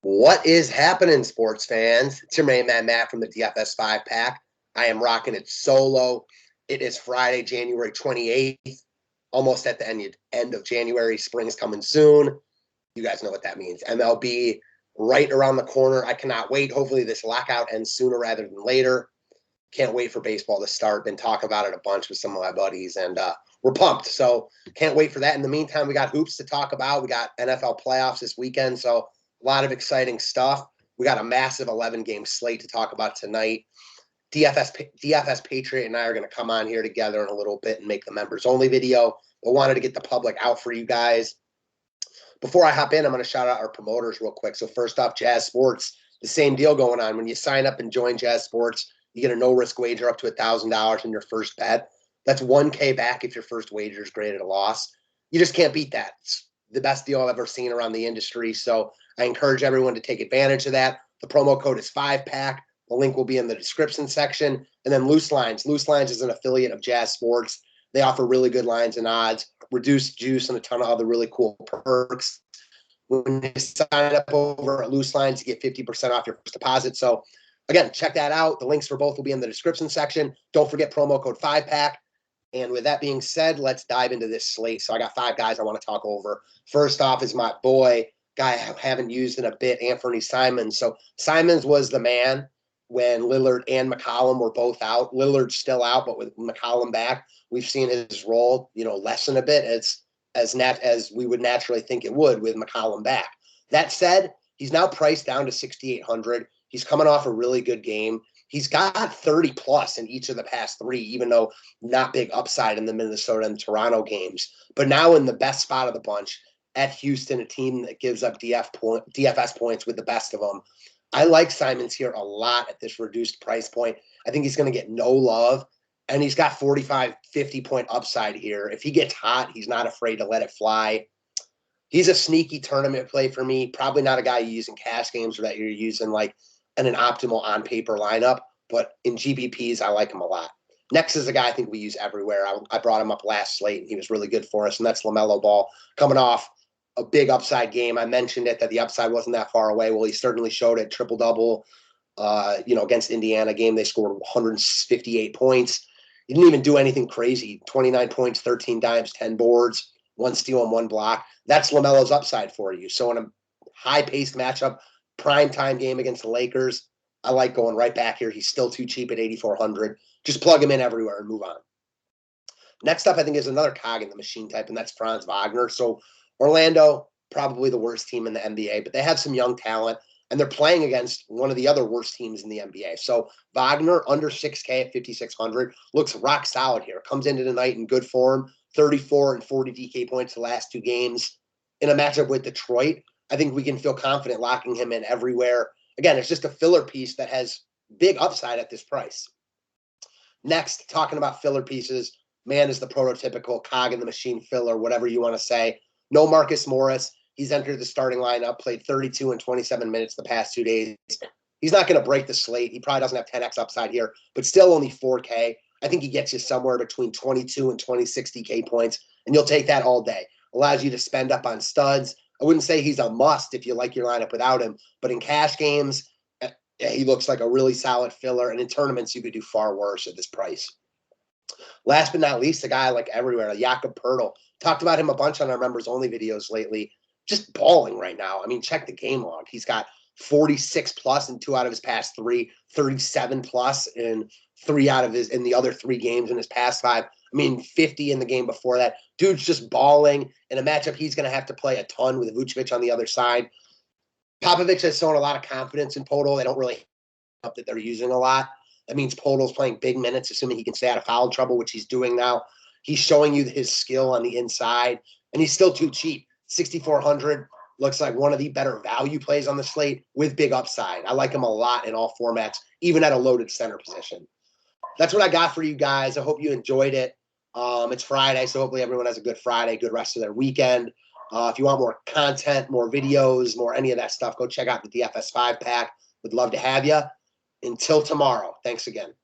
What is happening, sports fans? It's your main man, Matt, from the DFS 5-pack. I am rocking it solo. It is Friday, January 28th, almost at the end of January. Spring's coming soon. You guys know what that means. MLB right around the corner. I cannot wait. Hopefully this lockout ends sooner rather than later. Can't wait for baseball to start. Been talking about it a bunch with some of my buddies, and we're pumped. So can't wait for that. In the meantime, we got hoops to talk about. We got NFL playoffs this weekend, so a lot of exciting stuff. We got a massive 11-game slate to talk about tonight. DFS Patriot and I are going to come on here together in a little bit and make the members-only video, but wanted to get the public out for you guys. Before I hop in, I'm going to shout out our promoters real quick. So first off, Jazz Sports, the same deal going on. When you sign up and join Jazz Sports, you get a no-risk wager up to $1,000 in your first bet. That's $1K back if your first wager is graded a loss. You just can't beat that. It's the best deal I've ever seen around the industry. So I encourage everyone to take advantage of that. The promo code is 5-pack. The link will be in the description section. And then Loose Lines. Loose Lines is an affiliate of Jazz Sports. They offer really good lines and odds, reduced juice, and a ton of other really cool perks. When you sign up over at Loose Lines, you get 50% off your first deposit. So again, check that out. The links for both will be in the description section. Don't forget promo code 5-pack. And with that being said, let's dive into this slate. So I got 5 guys I want to talk over. First off is my boy, guy I haven't used in a bit, Anthony Simons. So Simons was the man when Lillard and McCollum were both out. Lillard's still out, but with McCollum back, we've seen his role, lessen a bit as we would naturally think it would with McCollum back. That said, he's now priced down to 6,800. He's coming off a really good game. He's got 30 plus in each of the past 3, even though not big upside in the Minnesota and Toronto games. But now in the best spot of the bunch at Houston, a team that gives up DFS points with the best of them. I like Simons here a lot at this reduced price point. I think he's going to get no love, and he's got 45, 50-point upside here. If he gets hot, he's not afraid to let it fly. He's a sneaky tournament play for me. Probably not a guy you use in cash games or that you're using like in an optimal on-paper lineup, but in GPPs, I like him a lot. Next is a guy I think we use everywhere. I brought him up last slate, and he was really good for us, and that's Lamelo Ball coming off a big upside game. I mentioned it that the upside wasn't that far away. Well, he certainly showed it. Triple-double, against Indiana game. They scored 158 points. He didn't even do anything crazy. 29 points, 13 dimes, 10 boards, 1 steal and 1 block. That's LaMelo's upside for you. So in a high-paced matchup, prime-time game against the Lakers, I like going right back here. He's still too cheap at 8,400. Just plug him in everywhere and move on. Next up, I think, is another cog in the machine type, and that's Franz Wagner. So Orlando, probably the worst team in the NBA, but they have some young talent, and they're playing against one of the other worst teams in the NBA. So Wagner, under 6K at 5,600, looks rock solid here. Comes into the night in good form, 34 and 40 DK points the last 2 games. In a matchup with Detroit, I think we can feel confident locking him in everywhere. Again, it's just a filler piece that has big upside at this price. Next, talking about filler pieces, man is the prototypical cog in the machine filler, whatever you want to say. No Marcus Morris. He's entered the starting lineup, played 32 and 27 minutes the past 2 days. He's not going to break the slate. He probably doesn't have 10x upside here, but still only 4K. I think he gets you somewhere between 22 and 26 DK points, and you'll take that all day. Allows you to spend up on studs. I wouldn't say he's a must if you like your lineup without him, but in cash games, he looks like a really solid filler, and in tournaments, you could do far worse at this price. Last but not least, a guy I like everywhere, Jakob Poeltl. Talked about him a bunch on our members-only videos lately. Just balling right now. I mean, check the game log. He's got 46 plus in 2 out of his past 3, 37 plus in the other 3 games in his past 5. I mean, 50 in the game before that. Dude's just balling. In a matchup, he's going to have to play a ton with Vucevic on the other side. Popovich has shown a lot of confidence in Poeltl. They don't really up that they're using a lot. That means Poeltl's playing big minutes, assuming he can stay out of foul trouble, which he's doing now. He's showing you his skill on the inside, and he's still too cheap. 6,400 looks like one of the better value plays on the slate with big upside. I like him a lot in all formats, even at a loaded center position. That's what I got for you guys. I hope you enjoyed it. It's Friday, so hopefully everyone has a good Friday, good rest of their weekend. If you want more content, more videos, more any of that stuff, go check out the DFS 5-pack. Would love to have you. Until tomorrow, thanks again.